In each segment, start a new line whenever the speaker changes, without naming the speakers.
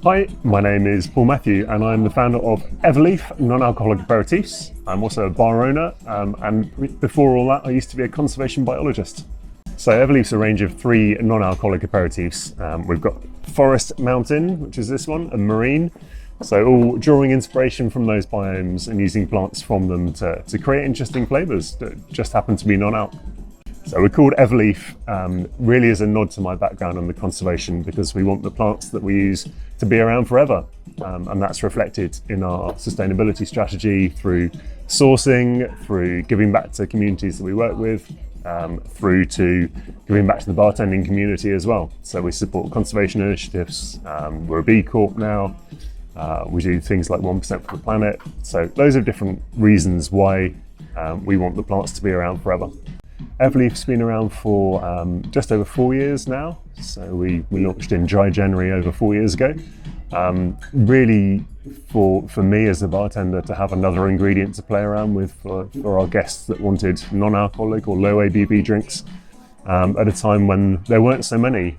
Hi, my name is Paul Mathew and I'm the founder of Everleaf non-alcoholic aperitifs. I'm also a bar owner and before all that I used to be a conservation biologist. So Everleaf's a range of 3 non-alcoholic aperitifs. We've got Forest Mountain, which is this one, and Marine. So all drawing inspiration from those biomes and using plants from them to create interesting flavours that just happen to be non-alc. So we're called Everleaf really as a nod to my background on the conservation, because we want the plants that we use to be around forever. And that's reflected in our sustainability strategy through sourcing, through giving back to communities that we work with, through to giving back to the bartending community as well. So we support conservation initiatives. We're a B Corp now. We do things like 1% for the planet. So loads of different reasons why we want the plants to be around forever. Everleaf's been around for just over 4 years now. So we launched in dry January over 4 years ago. Really for me as a bartender to have another ingredient to play around with for our guests that wanted non-alcoholic or low ABV drinks at a time when there weren't so many.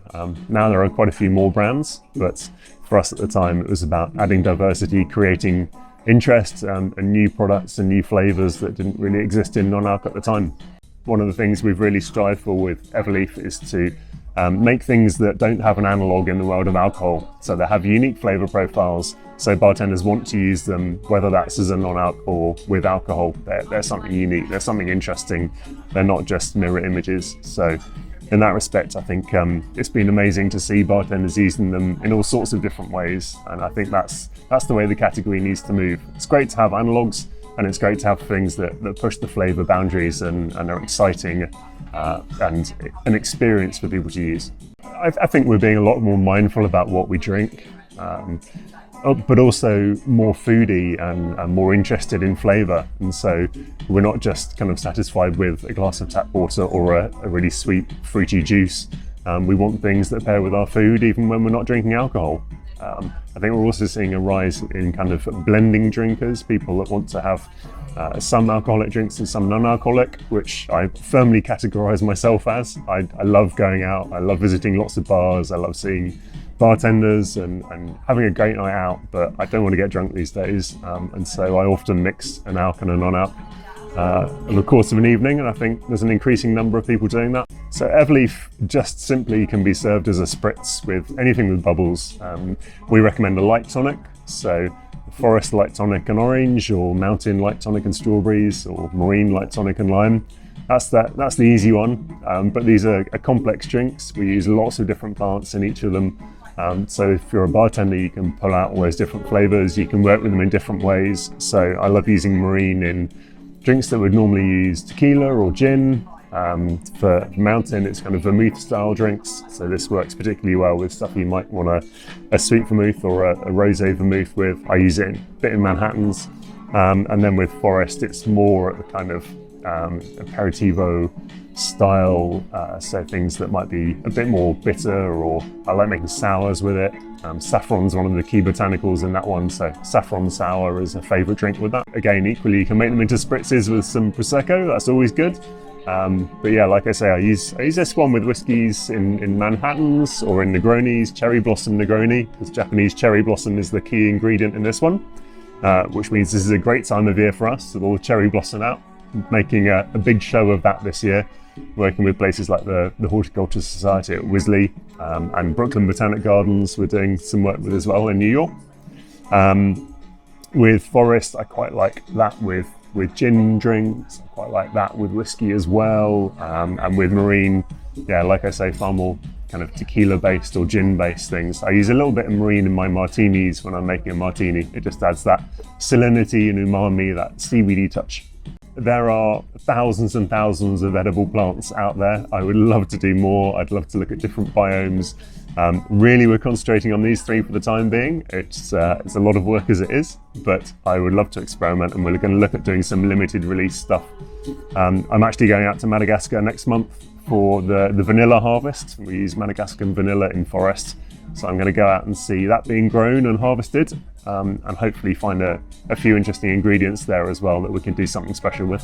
Now there are quite a few more brands, but for us at the time it was about adding diversity, creating interest and new products and new flavours that didn't really exist in non-alc at the time. One of the things we've really strived for with Everleaf is to make things that don't have an analogue in the world of alcohol. So they have unique flavour profiles, so bartenders want to use them, whether that's as a non-alc or with alcohol. They're something unique, they're something interesting, they're not just mirror images. So in that respect, I think it's been amazing to see bartenders using them in all sorts of different ways, and I think that's the way the category needs to move. It's great to have analogues, and it's great to have things that push the flavour boundaries and are exciting and an experience for people to use. I think we're being a lot more mindful about what we drink, but also more foodie and more interested in flavour. And so we're not just kind of satisfied with a glass of tap water or a really sweet fruity juice. We want things that pair with our food even when we're not drinking alcohol. I think we're also seeing a rise in kind of blending drinkers, people that want to have some alcoholic drinks and some non-alcoholic, which I firmly categorise myself as. I love going out, I love visiting lots of bars, I love seeing bartenders and having a great night out, but I don't want to get drunk these days, and so I often mix an alc and a non-alc in the course of an evening, and I think there's an increasing number of people doing that. So Everleaf just simply can be served as a spritz with anything with bubbles. We recommend a light tonic, so Forest light tonic and orange, or Mountain light tonic and strawberries, or Marine light tonic and lime. That's the easy one, but these are complex drinks. We use lots of different plants in each of them. So if you're a bartender, you can pull out all those different flavours, you can work with them in different ways. So I love using Marine in drinks that would normally use tequila or gin. For Mountain, it's kind of vermouth style drinks. So this works particularly well with stuff you might want a sweet vermouth or a rosé vermouth with. I use it a bit in Manhattans. And then with Forest, it's more at the kind of aperitivo style, so things that might be a bit more bitter, or I like making sours with it. Saffron's one of the key botanicals in that one, so saffron sour is a favourite drink with that. Again, equally you can make them into spritzes with some Prosecco, that's always good. But yeah, like I say, I use this one with whiskies in Manhattans or in Negronis, cherry blossom Negroni, because Japanese cherry blossom is the key ingredient in this one, which means this is a great time of year for us with all the cherry blossom out. Making a big show of that this year, working with places like the Horticulture Society at Wisley and Brooklyn Botanic Gardens we're doing some work with as well in New York. With Forest, I quite like that with gin drinks, I quite like that with whiskey as well, and with Marine, yeah, like I say, far more kind of tequila based or gin based things. I use a little bit of Marine in my martinis when I'm making a martini. It just adds that salinity and umami, that seaweedy touch. There are thousands and thousands of edible plants out there. I would love to do more. I'd love to look at different biomes. Really, we're concentrating on these 3 for the time being. It's a lot of work as it is, but I would love to experiment, and we're going to look at doing some limited release stuff. I'm actually going out to Madagascar next month for the vanilla harvest. We use Madagascan vanilla in Forest. So I'm going to go out and see that being grown and harvested, and hopefully find a few interesting ingredients there as well that we can do something special with.